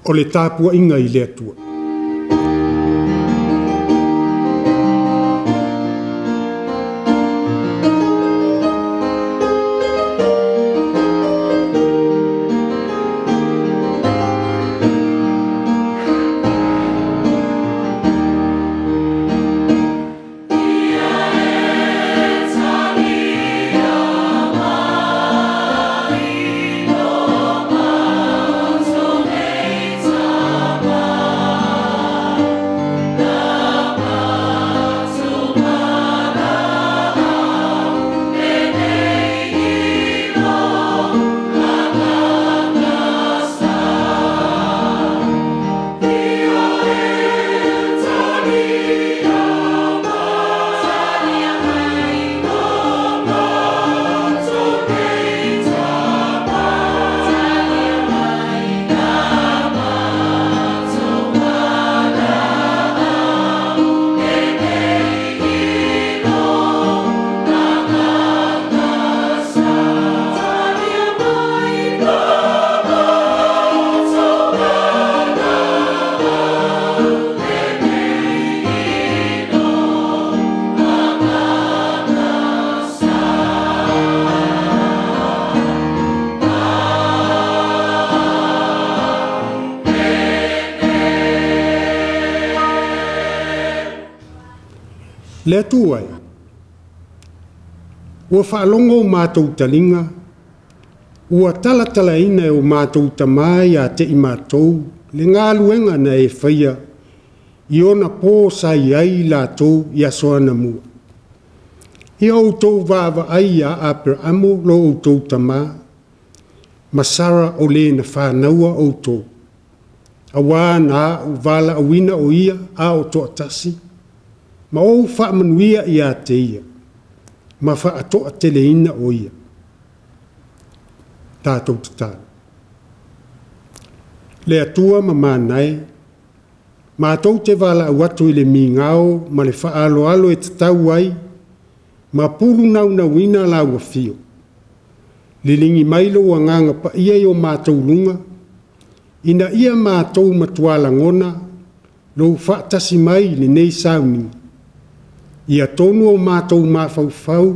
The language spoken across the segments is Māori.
o le tāpua'iga i le atua. Le ATUA ua whaalongo o mātou talinga, ua talatalaina e o mātou tamai a te i mātou, le Gāluega na e whaia, i ona pō sai ai lātou i asoana mua. I outou vāwa ai a Apera'amo lo outou tamā, masara o le na whānaua outou. Awa na u vala awina o ia a o toa tasi, ma o whaamanuia i a te ia, ma whaatoa teleina o ia. Tātou tatau. Le atua ma Anae, mātou te vala awatu i le mingao, ma le whaalo alo e tatau ai, ma pulu nau nauina la ua fio. Lilingi mailo wa nganga pa ia i o mātou lunga, ina ia mātou matuala ngona, lo whaatasi mai le nei sauni. Ia tonu o mātou mawhauwhau,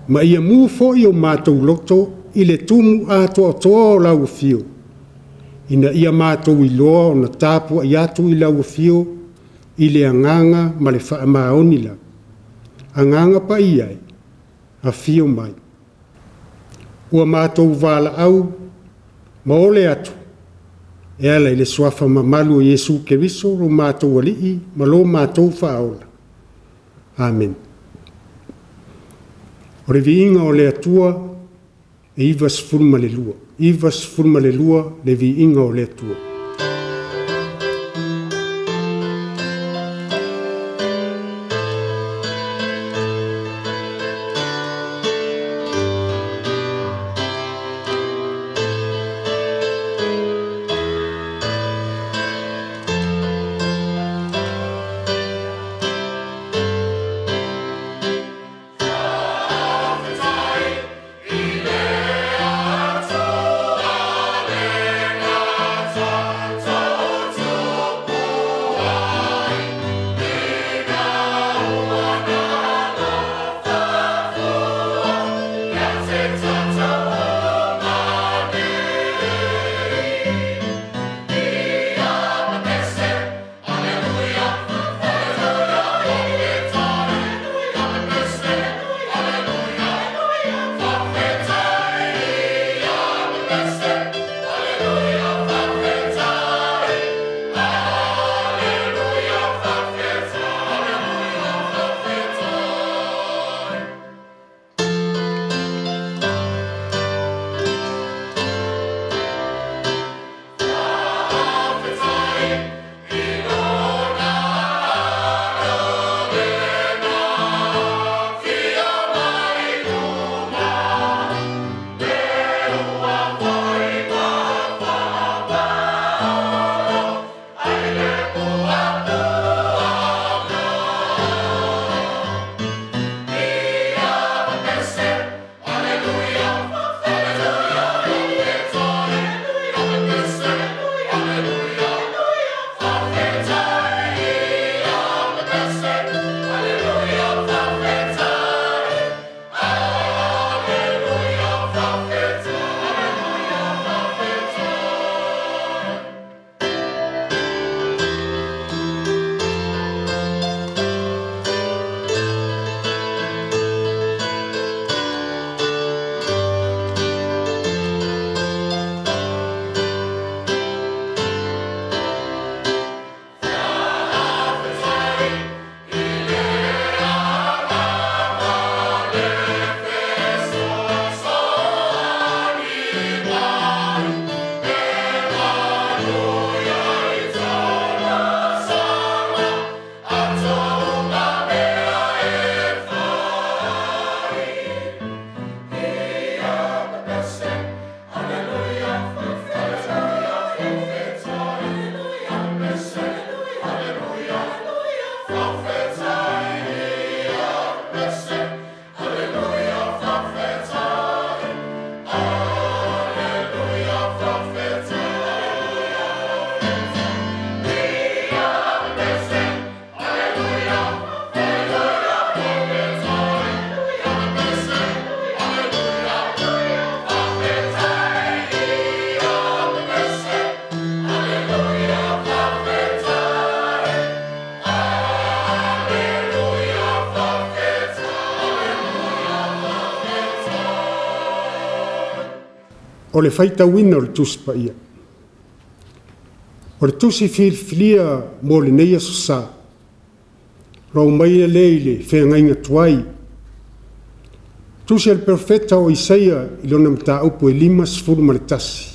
ma ia muufo i o mātou loto i le tumu a toa o lau fio. Ina ia mātou i loa o na tāpua i atu i lau fio i le anganga ma le whaamaonila. Anganga pa iai, a fio mai. Ua mātou wala au, ma ole atu. E ala i le swafa mamalu o Yesu Keriso ro mātou alii, ma lo mātou whaola. Amen. O re viinga o le atua e iwa sifuruma le lua. Iwa sifuruma le lua le viinga o le atua. Autū. o le faitauina o le tusi pa ia. O le tusi filifilia mo le neia sosa. Rau mai le i le whengainga tuai. Tusi al perfeta o Isaia i lona mta upu e 5 ma le tasi.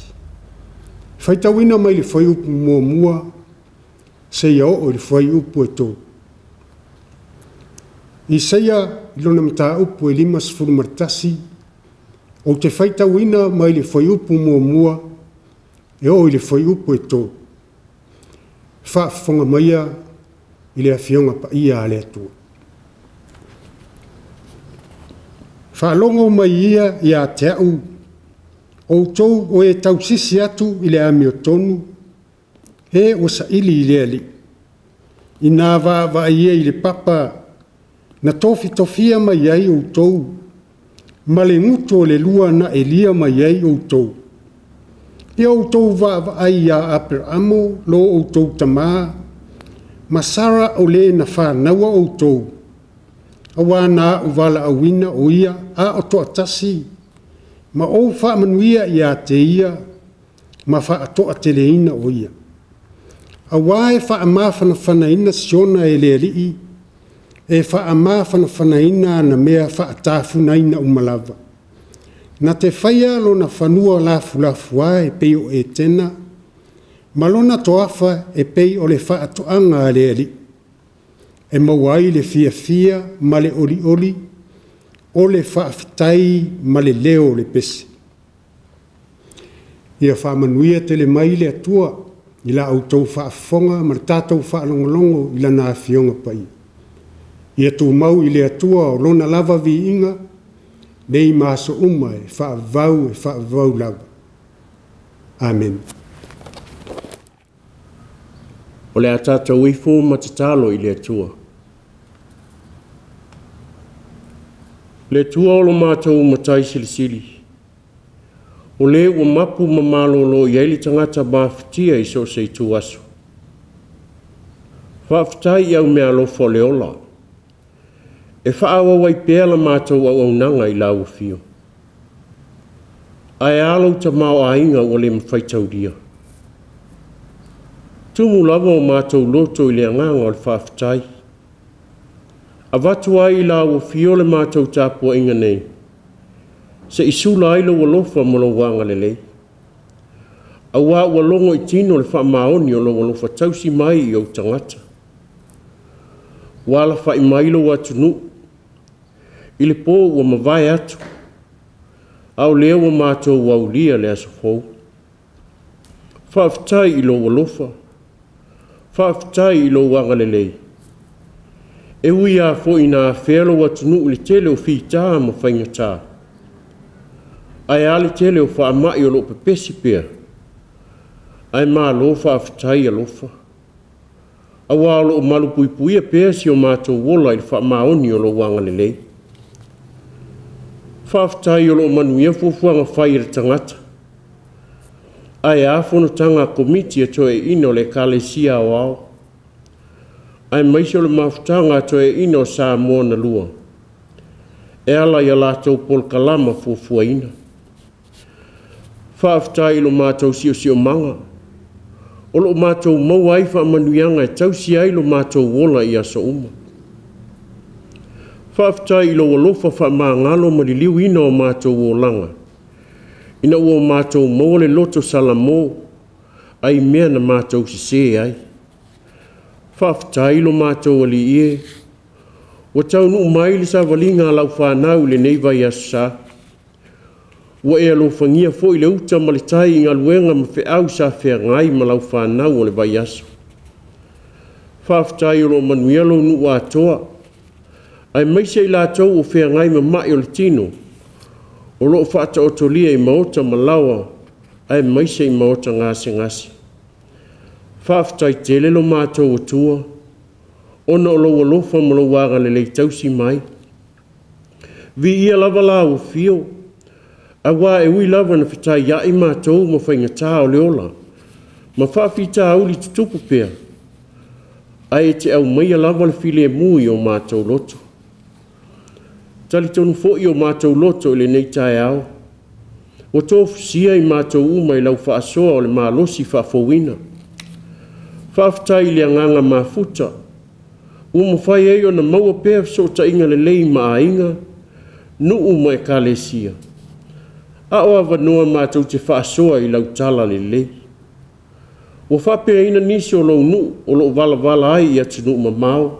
Faitauina mai le whai upu mua se ia o le whai upu e tō. Isaia i lona mta upu e 5 ma le tasi. O te faitauina mai le whai upu mua e o i le whai upu e tō. Whaafonga maia i le awhionga pa ia ale atua. Whaalongo mai ia i a te au o tau o e tau sisi atu i le ami o tonu he o sa ili i le ali. I nā va ia i le papa na tofia mai ai o tau ma le ngutu o le lua na elia mai ai o tau. I o tau va ai a Apera'amo lo o tau tamā ma sara o le na whanaua o tau. Awa nā uwala awina o ia a o toa tasi ma o whaamanuia i a te ia ma whaatoa te leina o ia. Awa e whaamawhanawhanaina siona e le alii e whaamawhanawhanaina na mea whaatafunaina umalava. Na te whaia lo na whanua lafu ai pei o e tena ma lona toafa e pei o le whaatoanga a le alii. E mauai le fia ma le oli o le whaafitai ma le leo le pesi. Ia whaamanuia te le mai le atua i la Autū whaafonga ma le tātou whaalongolongo i la nā whionga pai. Ia tū mau i le atua o lona lava vi inga nei māso uma e whaavau lava. Amen. O le a tātou ifo ma te talo i le atua. Le tua o lo mātou matai silisili. O le ua mapu ma malolo i aile tangata mawhitia i so se tu asu. Whaafitai i au mea lofo le ola. E whaawa wai pēla mātou au nanga i lau fio. Ai alo ta mau a inga o le mawhaitau dia. Tumu lava o mātou loto i le anganga o le whaafitai. A watu ai la o fio le mātou tāpua'iga nei. Se isula ai lo walofa mo lo wanga lelei. A wā walongo i tino le whaamaoni o lo walofa tausi mai i au tangata. Wala wha i mailo atunu. I le pō ua mawai atu. Au lea wa mātou waulia le asofou. Whaafitai i lo walofa. Whaafitai i lo wanga lelei. E ui a fo i nā whelo atunu le tele o whita mo whaingatā. Ai ale tele o whaamai o lo pepesi pia. Ai mā lo whaafitai a lofa. A wā lo o malu puipuia pia si o mātou wola i whaamaoni o lo wanga lelei. Whaafitai o lo manuia fufuanga whai re tangata. Ai a fono tanga komiti a toe ino le kalesia o ao. Ai maise o le mawhutanga toe ino sa mua na lua. E ala i a lātou pol kalama fufua ina. Whaafitai lo mātou sio manga. O lo mātou mau ai whaamanuianga e tausi ai lo mātou wola i aso uma. Whaafitai lo walofa whaamangalo ma li liu ina o mātou wolanga. Ina ua mātou mau le loto salamo ai mea na mātou sise ai. Whaafitai lo mātou ali ie. Wa tau nu mai li sa walinga lau whanau le nei vai asa. Wa e alo whangia fo i le uta ma le tai i Gāluega ma wheau sa whea ngai ma lau whanau o le vai aso. Whaafitai o lo manuialo nu a toa. Ai maise i la tau o whea ngai ma mai o le tino. O lo whaata o tolia i maota ma lawa. Ai maise i maota ngase. Whaafitai tele lo mātou o tua. Ona o lo walofa ma lo waga le lei tausi mai. Vi ia lava la o fio. A wā e ui lava na whitai ia i mātou ma whaingatā o leola. Ma whaafita auli tutupu pia. Ai e te au maia lava le file e mui o mātou loto. Tali tonu fo i o mātou loto i le nei tae au. Ua tofusia I mātou uma I lau whaasoa o le mālosi whaafowina. Whaafetai le anganga mafuta. Ua mawhai ei o na maua pēr so ta inga le lei maainga. Nuu mo ekalesia. Awa wanoa mātou te whaasoa I lau tala le lei. Ua whapea ina nisi o lau nuu o lau wala ai I atu nuu mamao.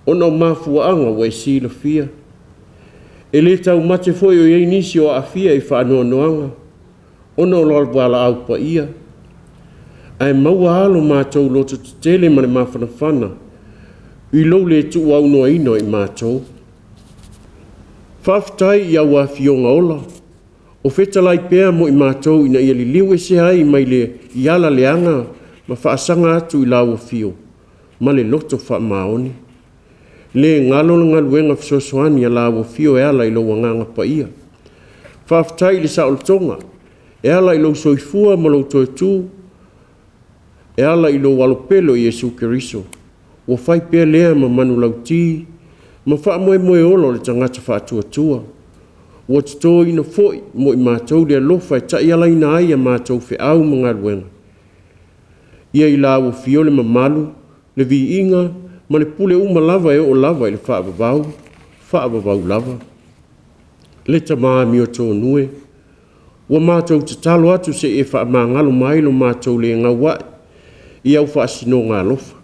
O nau mafuaanga wa sila fia. E le tau mate foi o iei nisi o afia I whaanoa noanga. O nau lalwala au pa ia. Ai maua alo mātou loto te tele mane mawhanawhana. I lau le tu au noa ino I mātou. Whaftai I au a fionga ola. O whetalai pēr mo I mātou ina ia li liwe se hai mai le iala leanga ma whaasanga atu I lau a fio. Ma le loto wha maoni. Le ngalo Gāluega fisoasoani a lau a fio e ala I lau anganga pa ia. Whaftai le sa tonga. E ala I lau soifua ma lau toe tū. E ala I lau walopelo I Yesu Keriso. Ua whai pēr lea ma manu lau ti. Ma wha moe olo le tangata wha atua. Ua tito ina foi mo I mātou le alofa e tai ala ina ai a mātou wheau ma Gāluega. Ia I lau a fio le mamalu, le vi inga, ma le pule uma lava e o lava I le whaabavau lava. Le tamaa mi o tō nue. Ua mātou te talo atu se e whaamangalo mai lo mātou le ngawai. I au whaasino ngā lofa.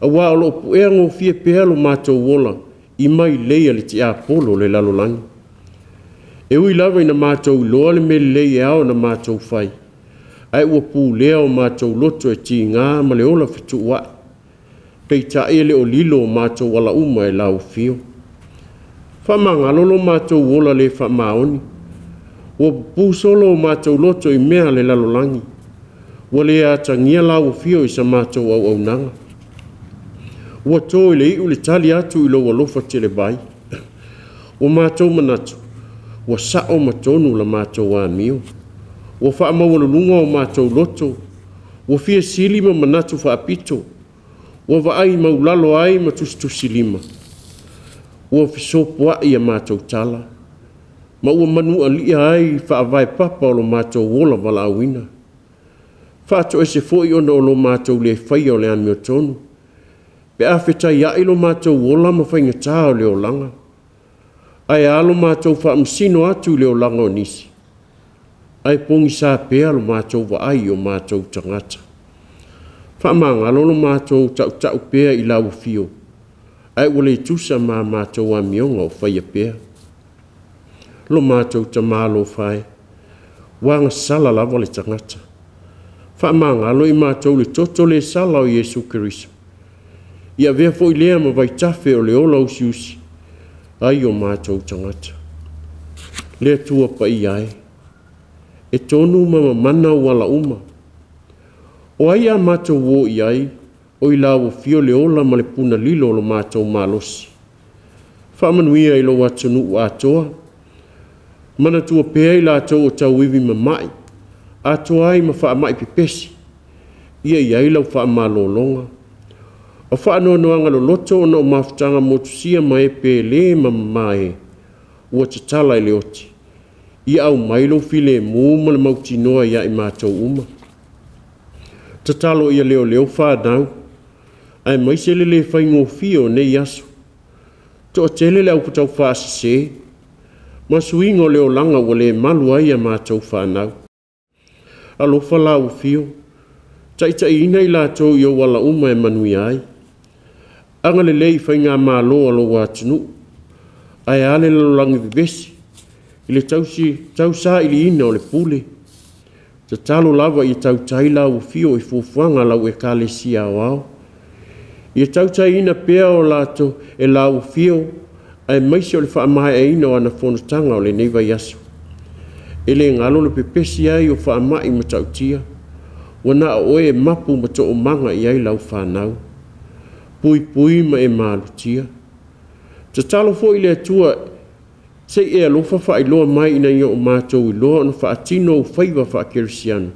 A wā o lo puea ngō fie pēa lo mātou wola. I mai leia le te apolo le lalolangi. E ui lava ina mātou loa le mele leia ao na mātou whai. Ai ua pū lea o mātou loto e ti ngā ma le ola fitu wai. Pei ta e le o lilo o mātou wala uma e lau fio. Whamangalo lo mātou wola le whamaoni. Ua pū solo o mātou loto I mea le lalolangi. Ua le atangia lau fio I sa mātou au nanga. Ua tō I le iu le tali atu I lo walofa te le bai. Ua mātou manatu. Ua sao matonu la mātou a mio. Ua wha mawalulunga o mātou loto. Ua fia silima manatu wha apito. Ua vaai maulalo ai matustusi lima. Ua fisopo ai a mātou tala. Ma ua manu alia ai wha avai papa o lo mātou wola wala awina. Wha ato e se foi ona o lo mātou le whaia o le amio tonu. Pe awhetai ai lo mātou wola ma whainga tā o leo langa. Ai alo mātou wha msino atu leo langa o nisi. Ai pongi sā pēa lo mātou wa ai o mātou tangata. Wha mangalo lo mātou tau pēa I lau fio. Ai wale tusa mā mātou a mionga o whaia pēa. Lo mātou ta mālo whae. Wanga sala lava le tangata. Wha mangalo I mātou le toto le sala o Yesu Keriso. Ia vea fo I lea ma vai tafe o le ola usi. Ai o mātou tangata. Lea tua pa I ai. E tonu mama mana wala uma. O ai a mātou wo I ai. O I lau fio le ola ma le puna lilo lo mātou malosi. Whamanuia I lo watanu o ATUA. Mana tua pēa I lātou o tau iwi mamai. ATUA ai ma whaamai pipesi. Ia I ai lau whaamalolonga. A whaanoanoanga lo loto o na o mawhitanga motusia ma e pēle ma mamae. Ua te tala I le oti. Ia au mailo file mūma le mautinoa ia I mātou uma. Ta talo ia leo whanau. Ai maise le whaingo fio ne yaso. To tele le au kutau whaasase. Ma suingo leo langa wa le malu ai a mātou whanau. Alofa lau fio. Taita ina I lātou I o wala uma e manui ai. Anga le lei whainga mālo alo wātunu. Ai ale lalolangi vivesi. I le tausa I li ina o le pule. Ta talo lava I tau taila o fio I fufuanga lau E.F.K.A.S au au. I tau taina pea o lato e lau fio. Ai maisi o le whaamaha e ina o ana whonotanga o le neiva yasu. E le ngalo le pepesi ai o whaamai ma tautia. Wana o e mapu ma to o manga I ai lau whanau. Pui ma e malutia. Ta talo fo I le atua se e alofa whailoa mai ina ia o mātou I loa ona whaatino o whaiva whaakerisiano.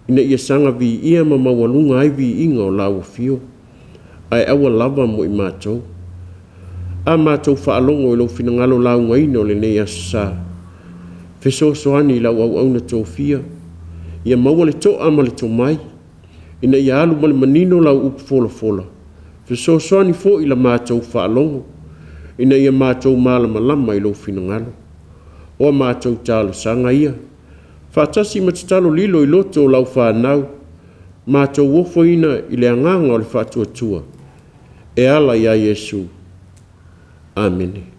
Ina ia sanga vi ia ma mawalunga ai vi inga o lau fio. Ai awa lava mo I mātou. A mātou whaalongo I lo finangalo lau ngaino le nei asa. Fesoasoani lau au na tofia. Ia maua le toa ma le tomai. Ina ia alu ma le manino lau upu fola. Fesoasoani fo ila mātou whaalongo. Ina ia mātou malama i lo finangalo. Oa mātou tālo sanga ia. Whātasi matatalo lilo i loto lau whānau. Mātou wofo ina i le anganga o le whātuatua. E ala ia Yesu. Amen.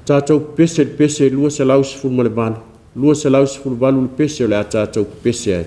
Tātou pese lua se lau se fulma le bana. Lua se lau se fulma balu le pese o le a tātou pese ai.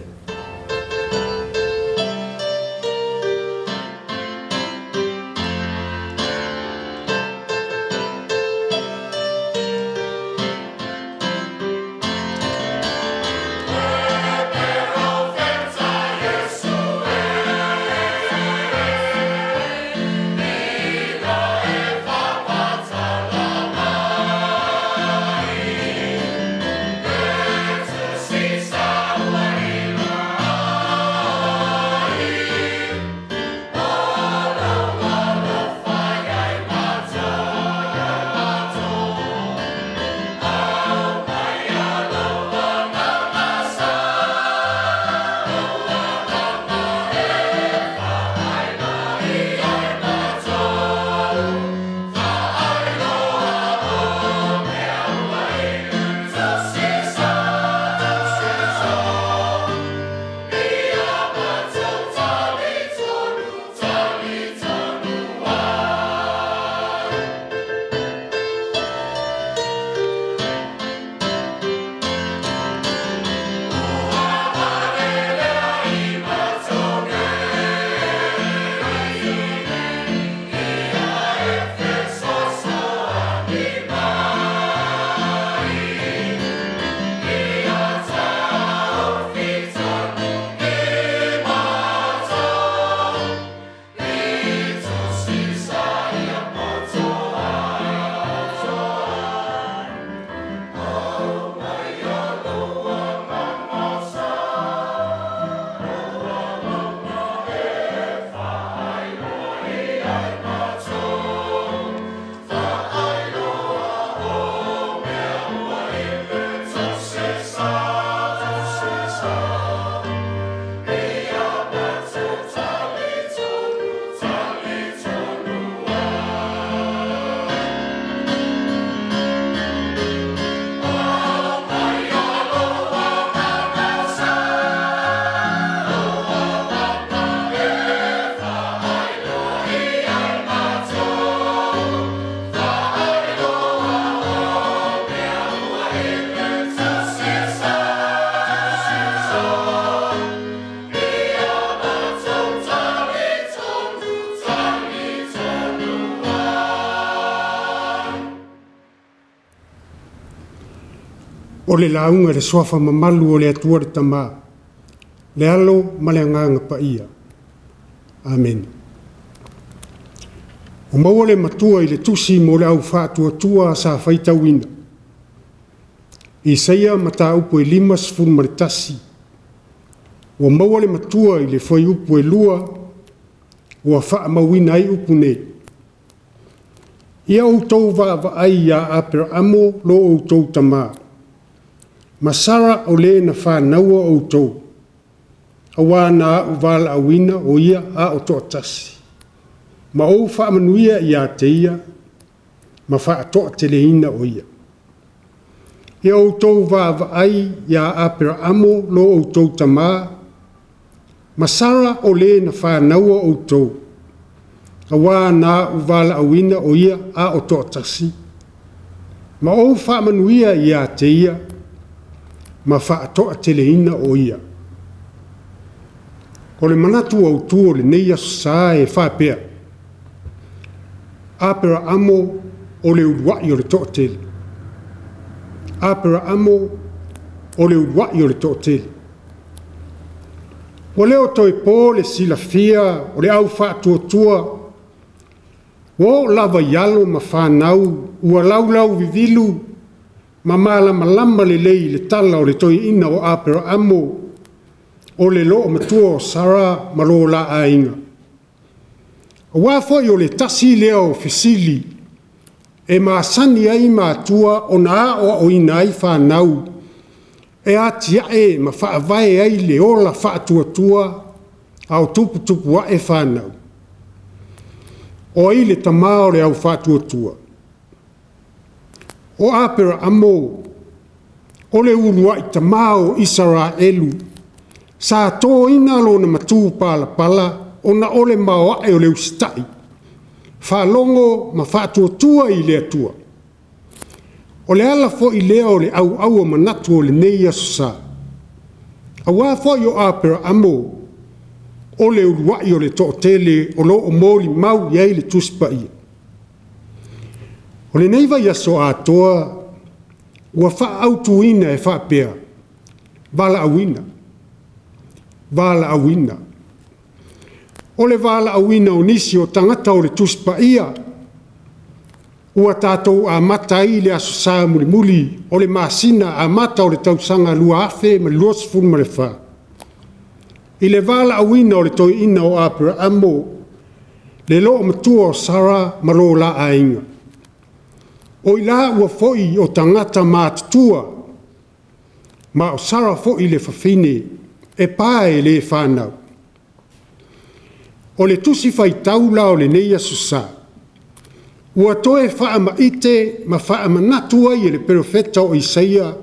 O le launga le soafa mamalu o le atua le tamā. Le alo ma le anganga pa ia. Amen. O maua le matua i le tusi mo le au whātua sa Faitau ina. Isaia mata upo e 5:8. O maua le matua i le foi upo e 2. O wha mawina ai upo ne. Ia outou vai ia Apera'amo lo outou tamā. Masara o le na whānaua outou. Awa na uvala awina o ia a o toa tasi. Ma o whaamanuia ia te ia, ma wha atoa te leina o ia. Ia outou vai ia Apera'amo lo outou tamā. Masara o le na whānaua outou. Awa na uvala awina o ia a o toa tasi. Ma o whaamanuia ia te ia, ma wha atoa te leina o ia. O le manatu Autū o le nei aso sā e whapea. Apera'amo o le ulua'i o le toa tele. Apera'amo o le ulua'i o le toa tele. O leo toi pō le silafia o le au whātua. O lava yalo ma whānau, ua laulau vivilu, ma malama le lei le tala o le toi ina o Apera'amo. O le lo matua o Sara ma lo la ainga. A wafo i o le tasi lea o fisili e masani ai Mātua o na o ina ai whanau, e atia e ma whaavae ai le ola whaatuatua au tupu a e whanau. O i le tamao le au whaatuatua. O Apera'amo, o le ulua'i tamao Israelu, sa tō ina lo na matu pala, o na ole maoa e o le ustai, whalongo ma whaatuatua i le atua. O le ala fo i lea o le au manatu o le nei asusa. A wā fo i o Apera'amo, o le ulua'i o le to'otele o lo o mōli mau iai le tuspa ia. O le nei vai aso atoa, ua Autū ina e whapea, vala awina. O le vala awina o nisi o tangata o le tuspa ia, ua tātou a mata i le aso sā muli, o le masina a mata o le tausanga lua afe ma lua sifuru ma le wha. I le vala awina o le toi ina o Apera'amo, le loo matua o Sara ma lo la ainga. O i la ua foi o tangata mātutua, ma o Sara foi le whawhine, e pāe le whanau. O le tusi Faitau la o le neia susa, ua toe whaama ite ma whaama natua i le profeta o Isaia,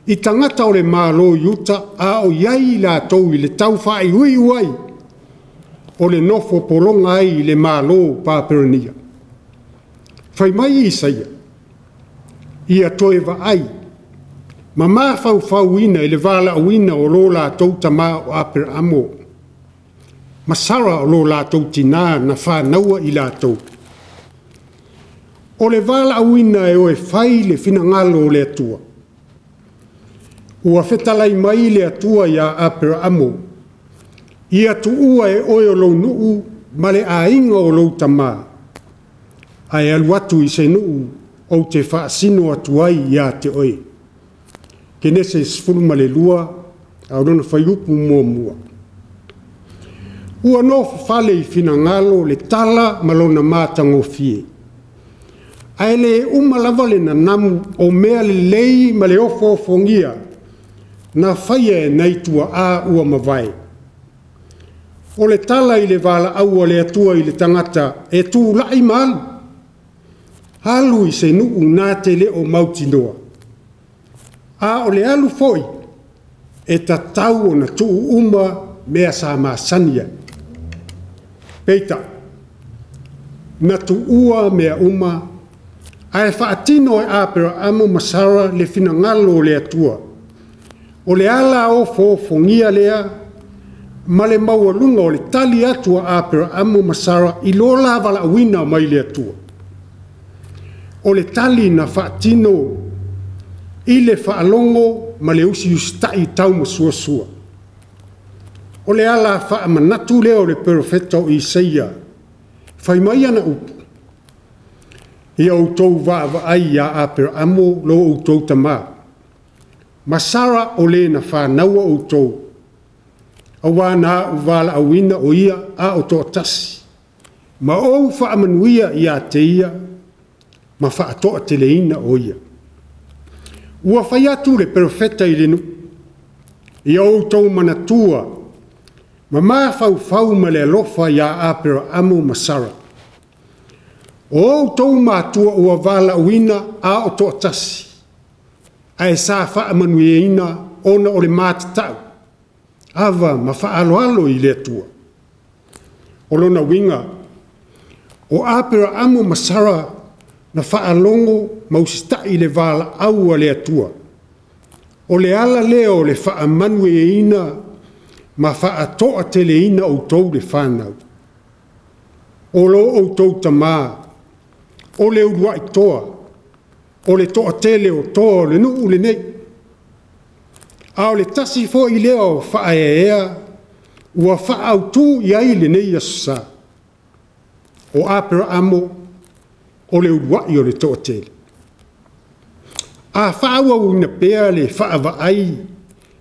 i tangata o le mālo yuta a o iai la tau i le tau whai uai, o le nofo polonga ai i le mālo pāperania. Whai mai Isaia, ia toe ai, ma mawhau ina i le vala uina o lo la tau tama o Apera'amo, ma sara o lo la tau tina na whanaua i la tau. O le vala uina e o e whai le finangalo o le atua. Ua whetalai mai le atua ia Apera'amo, ia tuua e oe o lo nuu ma le ainga o lo tama, ai aluatu i se nuu o te whaasino atuai ia te oe. Kenese sifuru ma le lua, au rona whaiupu mua. Ua no fale i finangalo le tala malona mātango fie. Ai le umalava le nanamu o mea le lei ma le ofo fongia, na whaia e nei tua a ua mawai. O le tala i le vala aua le atua i le tangata e tū lai malu. Halu i se nuu nā te le o mautinoa. A o le alu foi e ta tau o na tuu uma mea sa masania. Peita, na tuua mea uma, a e whaatino e Apera'amo masara le finangalo le atua. O le ala o fongia lea, ma le maua lunga o le tali atua Apera'amo masara i lo la vala awina mai le atua. O le tali na whaatino i le whaalongo ma le usi ustai tau masuasua. O le ala whaamanatu leo le profeta o Isaia, whai mai ana upu. I Autū vaai a Apera'amo lo Autū tamā. Masara o le na whanaua Autū. Awa na uvala awina o ia a o toa tasi. Ma o whaamanuia i a te ia, ma whaatoa te leina o ia. Ua whai atu le profeta i renu. I Autū manatua, ma mawhau ma le alofa i a Apera'amo masara. O Autū Mātua ua vala uina a o toa tasi. Ai sa whaamanuia ona o le mātatau. Ava ma whaaloalo i le atua. O lona winga, o Apera'amo masara na whaalongo maustai le vala aua le atua. O le ala leo le whaamanuia ma whaatoa te le ina Autū le whanau. O lo Autū tamā, o le ulua'i toa, o le toa tele o toa le nuu le nei. A o le tasi fo i leo whaeea, ua whaautu i ai le nei asusa. O Apera'amo, o le ulua'i o le toa tele. A whaua una pea le whaava ai,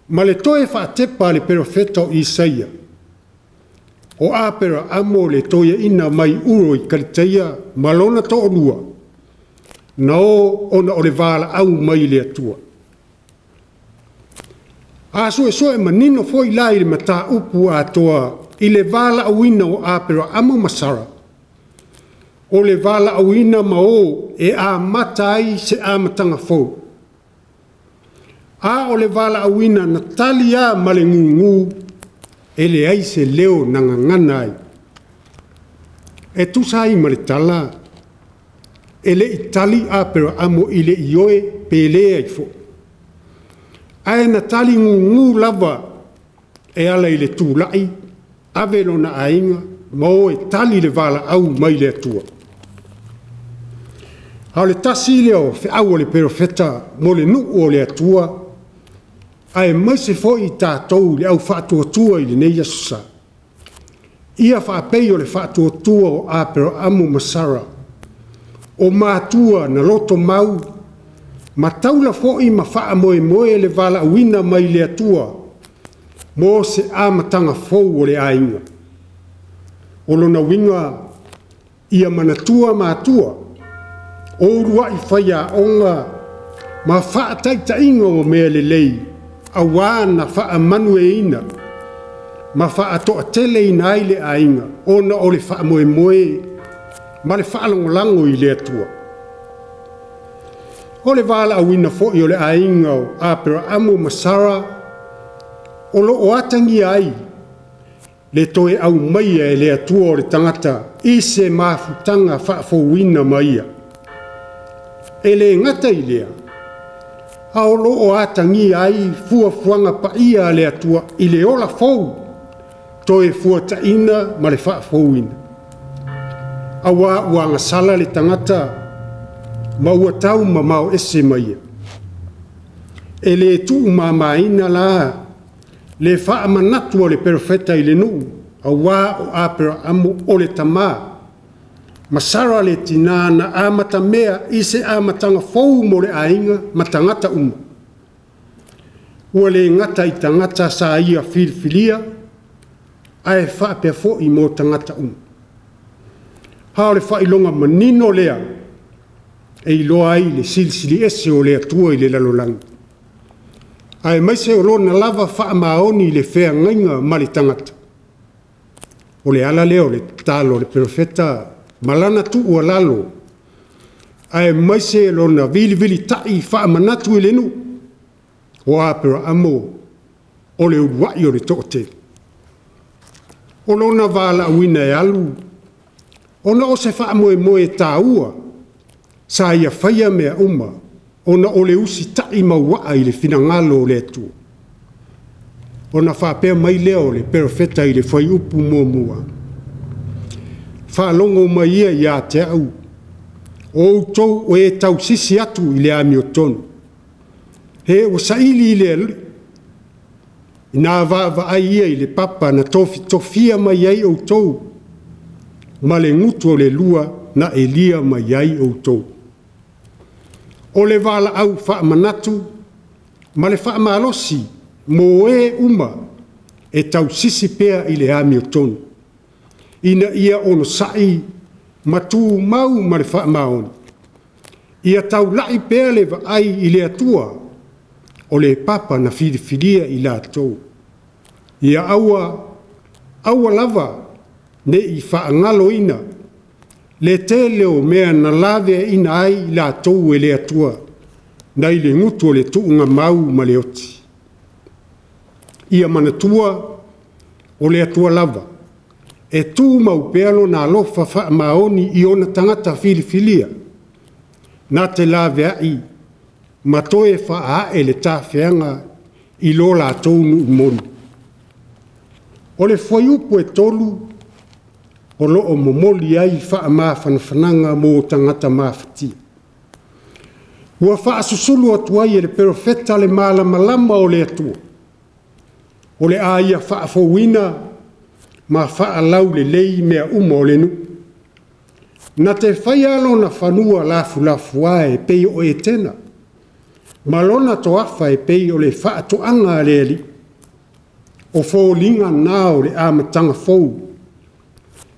ma le toe whaatepa le profeta o Isaia. O Apera'amo le toia ina mai uro i kaliteia malona to onua. na ona o le vala au mai le atua. A soe manino foi la i le mata upu atoa i le vala auina o Apera'amo masara. O le vala auina ma o e a mata ai se a matanga fou. A o le vala auina na tali a male ngungu e le ai se leo nangangana ai. E tu sai male tala e le itali Apera'amo i le ioe pe le ai fo. Ae na tali ngungu lava e ala i le tūlai, avelo na ainga, ma o e tali le vala au mai le atua. Hau le tasi leo fe au o le perofeta mo le nuu o le atua, ae mai se fo i tātou le au whaatuatua i le nei asusa. Ia whaapei o le whaatuatua o Apera'amo masara, o Mātua na loto mau, ma taula fo'i ma wha moe le vala awina mai le atua, mo se amatanga fou o le ainga. O lona winga ia manatua Mātua, o ulua'i whaia onga, ma wha taita inga o mea le lei, a wana wha manue ina, ma wha toa tele ina ai le ainga, ona o le wha moe, ma le wha lango i le atua. O le vala awina fo'i o le ainga o Apera'amo masara, o lo o atangi ai, le toe au maia e le atua o le tangata, i se mafutanga whaafouina maia. E le ngata i lea, a o lo o atangi ai fuafuanga pa ia le atua, i le ola fou, toe fuataina ma le whaafouina. Awa uanga sala le tangata, maua tau ma mau ese maia. E le tu mamaina la, le wha manatu o le perofeta i le nuu, a wā o Apera'amo o le tamā. Masara le tina na amata mea i se amatanga fou mo le ainga matangata uma. Ua le ngata i tangata sa ia filfilia, ae wha pia fo i mo tangata uma. Hao le wha ilonga manino lea, e iloa ai le silsili ese o le atua i le lalolangi. Ai mai se o lona lava wha maoni le whea ngainga ma le tangata. O le ala leo le talo le perofeta malana tu ua lalo. Ai mai se lona vili tai wha manatu i le nu. O Apera'amo o le ulua'i o le to'ote. O lona vala awina e alu. Ona o se wha moe tāua. Sa ia whaia mea uma, ona o le usi tai mauaa i le finangalo o le atua. Ona whapea mai leo le perofeta i le whai upu mua. Whalongo mai ia i a te au, o utou o e tau sisi atu i le ami o tonu. He o saili i le aluri. Nā vāva ai ia i le papa na tofia mai ai o utou, ma le ngutu o le lua na elia mai ai o utou. O le vala au wha manatu, ma le wha malosi, mo e uma, e tau sisi pea i le ami o tonu. Ina ia ono sai, matu mau ma le wha maoni. Ia tau lai pea le va ai i le atua, o le papa na whiriwhiria i la tau. Ia aua lava, ne i wha ngalo ina, le te leo mea na lawe ina ai la tau e le atua, na i le ngutu o le tuunga mau ma le oti. Ia manatua o le atua lava, e tū mau pealo na alofa wha maoni i ona tangata whiriwhiria, na te lawe ai, ma toe wha ae le tāwhianga i lo la tau nu monu. O le whaiupu e tolu, o loo momoli ai wha maa whanawhananga mō tangata mawhatia. Ua wha asusulu atu ai e le perofeta le malama o le atua. O le aia wha afowina ma wha alau le lei mea uma o le nu. Na te whaialo na whanua lafu ae pei o e tena. Ma lona to awha e pei o le wha atoanga le ali. O fōlinga nā o le amatanga fōu.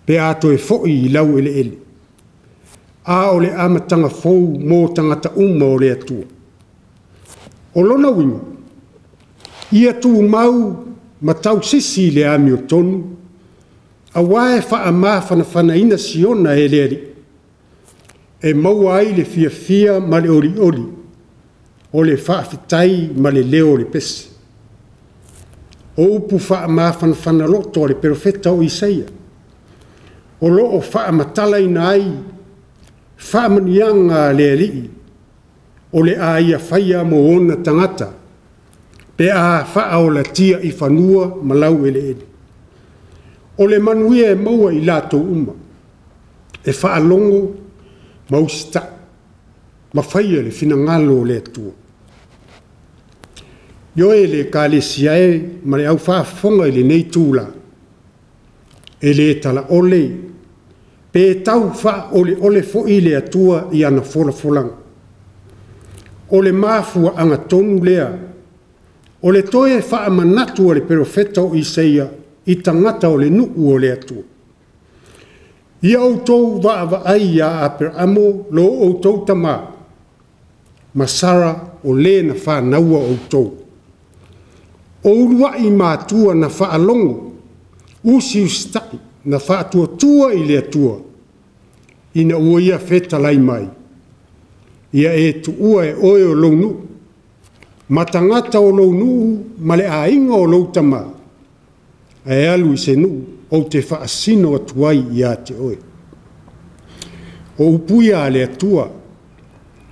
Pe ato e fo'i i lau ele ele. a o le amatanga fou mō tangata uma o le atua. O lona winga, ia tu mau matau sisi le ami o tonu, a wae wha ma whana ina siona e leari, e maua ai le fia ma le ori, o le wha fitai ma le leo le pesi. O upu wha ma whana loto o le perofeta o Isaia, o loo wha matala ina ai, wha manianga le alii, o le a ia whaia mo ona tangata, pe a wha o la tia i whanua malau ele ele. O le manuia e maua i lato uma, e wha alongo mausita, ma whaia le fina ngalo le atua. Yo e le ka le siae, ma le au wha fonga i le nei tūla, e le tala ole, pe tau wha ole fo i le atua i ana fola. O le mafua anga tonu lea, o le toe wha manatu o le perofeta o Isaia, i tangata o le nuu o le atua. Ia Autū wa ai a Apera'amo lo Autū tama, masara o le na wha naua Autū. O ulua'i Mātua na wha alongo, usi ustaki na wha tua i le atua, ina ua ia feta lai mai. Ia e tuua e oe o lou nuu, matangata o lou nuu, ma le ainga o lou tama, e alu i se nuu, o te whaasino atuai i a te oe. O upuia le atua,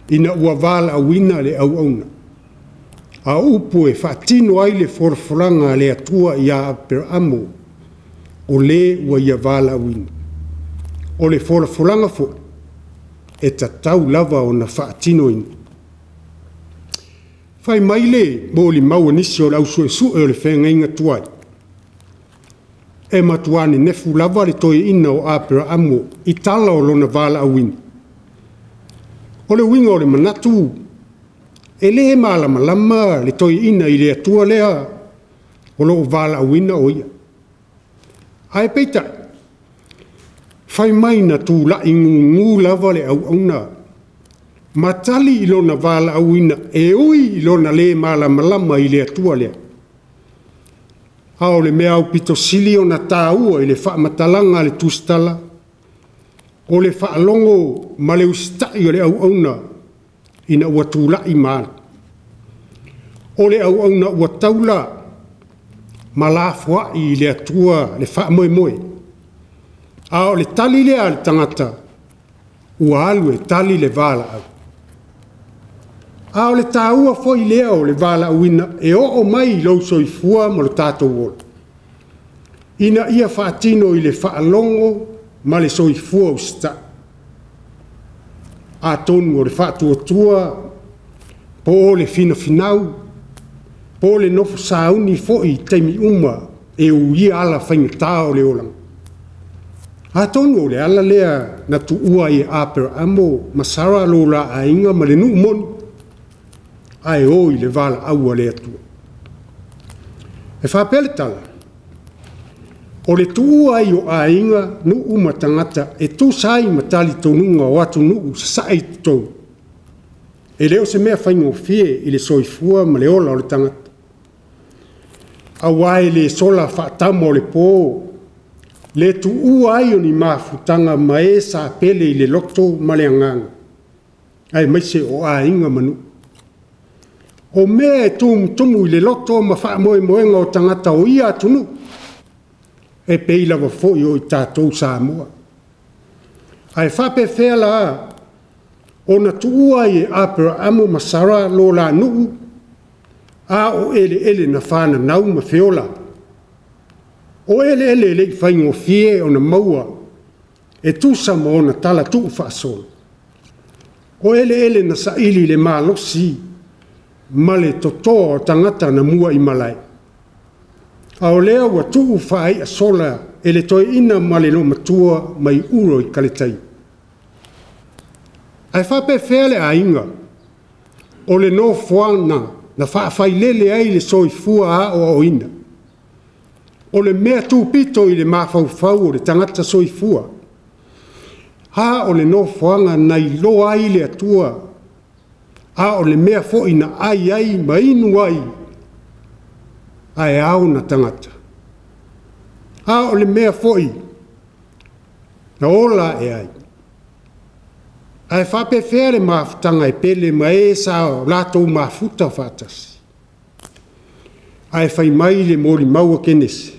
ina ua wala awina le au. A upu e whaatino ai le forforanga le atua i a Apera'amo, o le ua ia wala awina. O le forforanga fo, e tatau lava o na whaatino ina. Whai maile mo li maua nisi o lau su e le whenga inga tuai. E matuane nefu lava le toi ina o Apera'amo i tala o lona wala awina. O le winga o le manatu, e le malama le toi ina i le atua lea o lo wala awina o ia. Ai peitai, whai mai na tū la ingu lava le au matali i lona wala awina e ui i lona le malama i le atua lea. Hao le mea au pito sili o na tāua i le wha matalanga le tūstala, o le wha alongo ma le ustai o le au ina ua tūlai mana. O le au ua taula ma la fua i le atua le wha moe. A o le tali lea le tangata, ua alu e tali le wala au. A o le tāua foi lea o le wala auina e o mai lau soifua ma le tātou ola. Ina ia whaatino i le whaalongo ma le soifua o sta. A tonu o le whaatuatua, po o le finau, po o le nofo sauni foi teimi uma e uia ala whaingatā o le olang. A tonu o le ala lea na tuua i Apera'amo masara lo la ainga ma le nuu moni. Ai o i le wala aua le atua. E whapele tala, o le tuua i o ainga nuu matangata e tu sai matali tonunga o atu nuu sai tau. E leo se mea whaingo fie i le soifua ma le ola o le tangata. A wae le sola whaatamo o le pō, le tuua ai o ni mafutanga ma e sa pele i le loto ma le anganga. Ai maise o ainga manu. O mea e tumu i le loto ma wha moenga o tangata o ia atunu. E peila wa foi o i tātou Samoa. Ai whape whea la o na tuua i Apera'amo masara lo la nuu, a o ele na whana nau ma whiola. O ele le whaingo fie o na maua, e tusa mo na tala tuu whaasona. O ele na saili le malosi, ma le totoa o tangata na mua i malai. A o lea ua tuu whaai a sola, e le toi ina ma le no matua mai uro i kaletai. Ai whape whele a inga, o le no whaana na whaafai lele ai le soifua a o ina. O le mea tūpito i le mawhauwhau o le tangata soifua. Ha o le no foanga nai lo ai le atua. A o le mea fo ina ai ma inu ai. Ai au na tangata. A o le mea fo i. Na ola e ai. Ai whape where maafutanga e pele ma e sa o latou maafuta whatasi. Ai whai mai le mori maua kenese.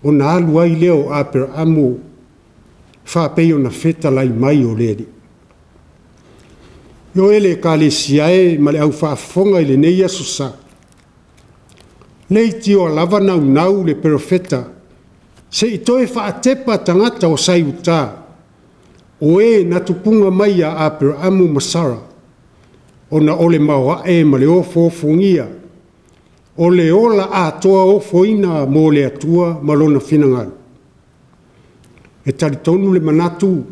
O na alu ai leo Apera'amo whapei o na feta lai mai o lere. Yo ele ka le siae ma le au whaafonga i le nei aso sa. Nei tio lava nau le profeta se i toe whaatepa tangata o sai uta. O e na tupunga mai a Apera'amo masara. O na ole maua e ma le ofo fongia. O le ola atoa ofo ina mo le atua malona finangalo. E taritonu le manatu.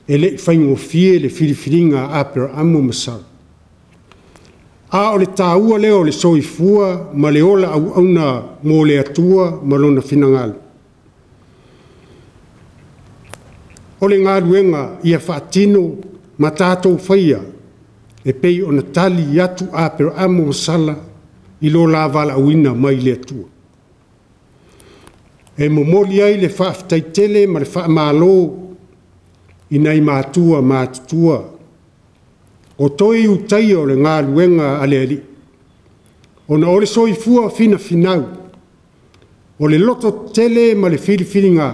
E le whaingofie le whiriwhiringa Apera'amo masara. A o le tāua leo le soifua ma le ola au auna mo le atua malona finangalo. O le Gāluega ia whaatino ma tātou whaia e pei o na tali atu Apera'amo masala i lo la vala uina mai le atua. E momoli ai le whaaftaitele ma le whaamalo i nei Mātua mātutua. O toi utai o le Gāluega a le ali. O na ole soifua fina finau. O le loto tele ma le whiriwhiringa.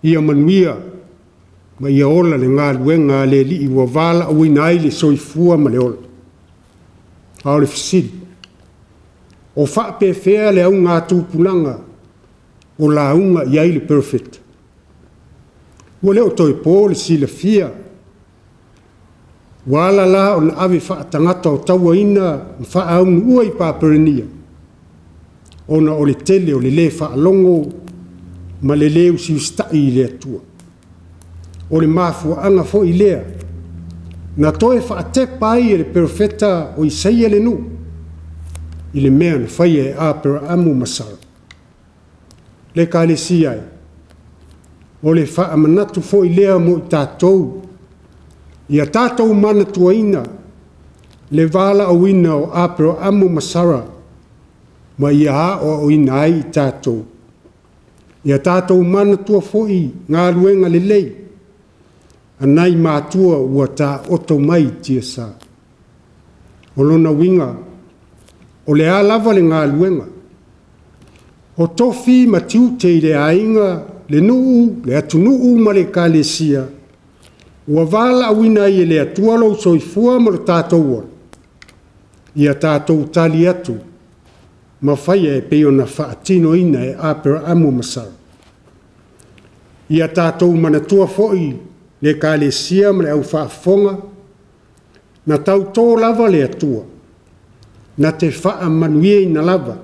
Ia manuia ma ia ola le Gāluega a le ali i wa vala uina ai le soifua ma le ola. A o le fisiri. O whaapewhea le au ngā tūpulanga o la unga i ai le perfect. Ua leo toi pō le sila fia. Wala la o na awe whaatangata o taua ina whaaunu ua i pāperenia. O na o le tele o le le whaalongo ma le leu si ustai i le atua. O le mafua anga fo i lea. Na toe whaatepa ai le perfecta o Isaia le nu. I le mea na whaia e Apera'amo masara. Le ka le siai. O le whaamanatu fo i lea mo i tātou. Ia tātou mana tuaina. Le vala o ina o Apera'amo masara. Ma ia ha o ina ai i tātou. Ia tātou mana tua fo i Gāluega le lei. Anai Mātua ua tā oto mai tia sa. O lona winga. O le alava le Gāluega. O tofi ma tiu te le ainga, le nuu, le atunuu ma le kālesia. Ua vala awina i le atua lau soifua ma le tātou ora. Ia tātou tali atu. Ma whaia e peo na whaatino ina e Apera'amo masara. Ia tātou manatua foi le kālesia ma le au whaafonga. Na tau tō lava le atua. Na te wha manuia i na lava.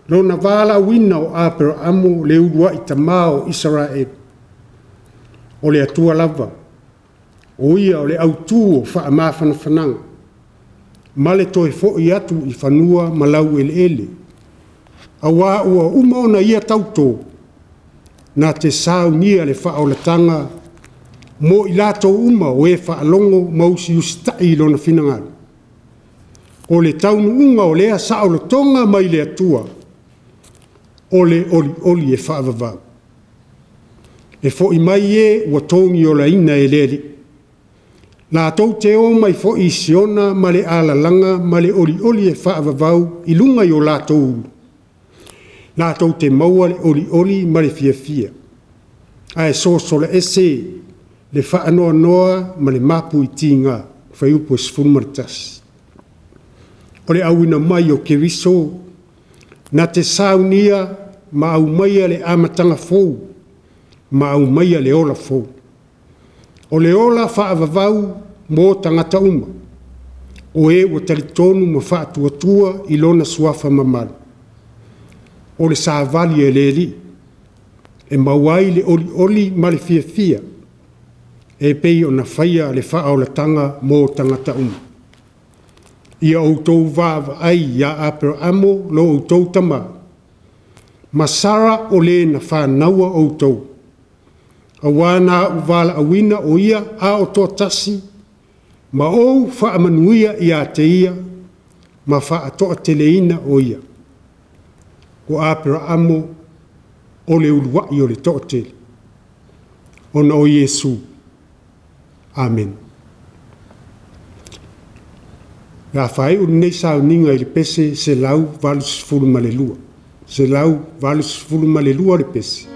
Lo na vala wina o Apera'amo le ulua'i tamao Israel. O le atua lava. O ia o le Autū o wha mawhana whananga. Ma le toi fo'i atu i whanua malau ele. Awa ua umaona ia tauto. Na te sao nia le wha o le tanga. Mo i lato uma o e wha alongo mausi ustai lona finangalo. O le taunu unga o lea sao lo tonga mai le atua. O le oli e whaavavau. E fo'i mai e ua tongi o la ina e leri. La tau te o mai fo'i siona ma le alalanga ma le oli e whaavavau i lunga i o la tau. La tau te maua le oli ma le fia. Ai so le ese le whaanoa noa ma le mapu i tinga. Whai upo e sfulmartasi. O le auina mai o Keriso, na te saunia ma au maia le amatanga fou, ma au maia le ola fou. O le ola whaavavau mō tangata uma, o e ua taritonu ma whaatuatua i lona suafa mamalu. O le saavali e leri, e mauai le oli ma le fia, e pei o na whaia le whaolatanga mō tangata uma. Ia outou vava ai ia Apera'amo lo outou tama. Masara o le na whanaua outou. Awana uvala awina o ia a o tō tasi, ma ou whaamanuia i a te ia, ma wha atoa teleina o ia. Ko Apera'amo o le ulua'i o le toa tele. Ona o Yesu. Amen. Ngā whai uru nei sao ninga i le pese se lau valus fulu malelua. Se lau valus fulu malelua le pese.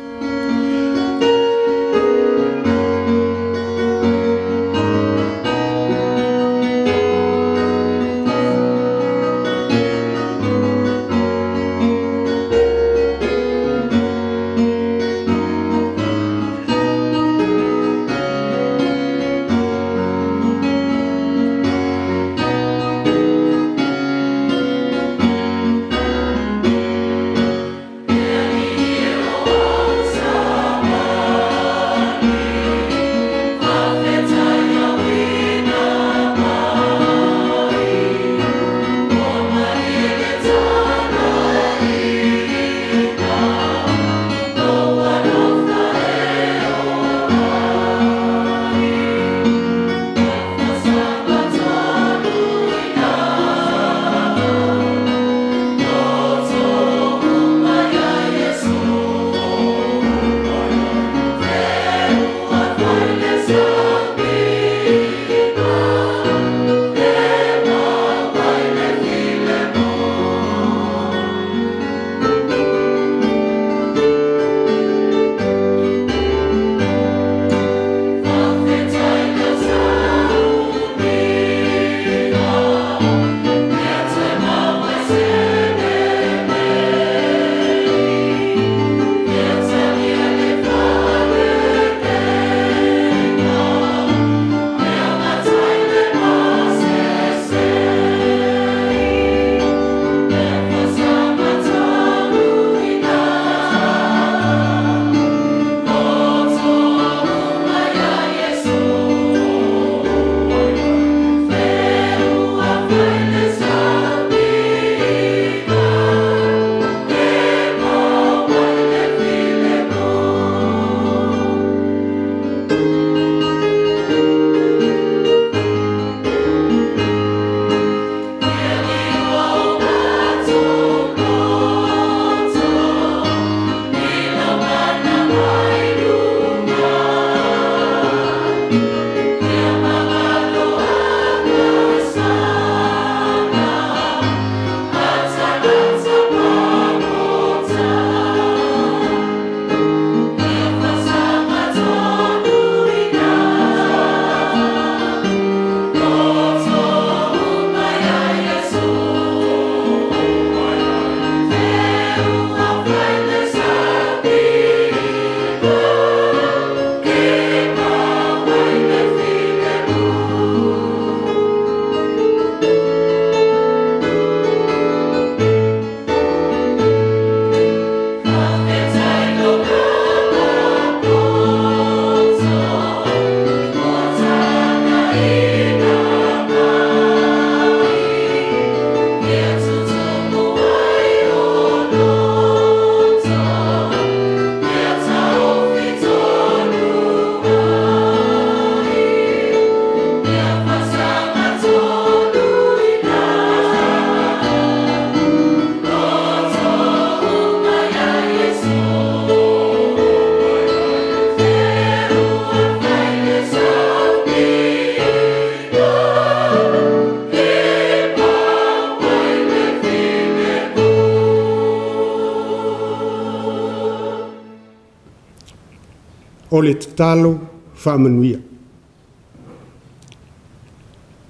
o le tatalo whaamanuia.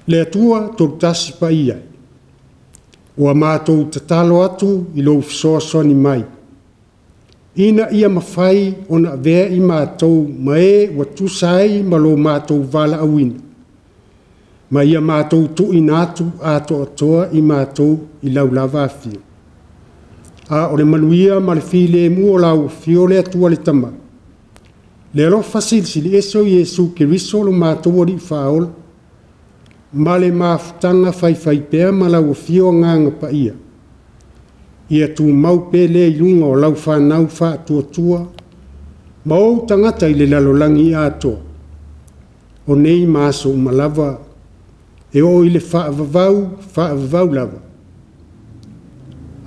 Le atua tōru tasi pa ia. Ua mātou tatalo atu I lou fisoasoani mai. Ina ia mawhai ona vea I mātou mae ua tusai ma lo mātou vala awina. Ma ia mātou tu inatu ato atoa I mātou I lau lava afio. A o le manuia ma le file mua o lau fio le atua le tama. Le rofa silsili eso Yesu Keriso lo mātou ori whaola. Ma le mafutanga whai pēr ma lau fio nganga pa ia. Ia tu mau pe le ilunga o lau whanau wha tua. Ma o tangata i le lalolangi ato. O nei maso malava. E o i le whaavavau lava.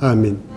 Amen.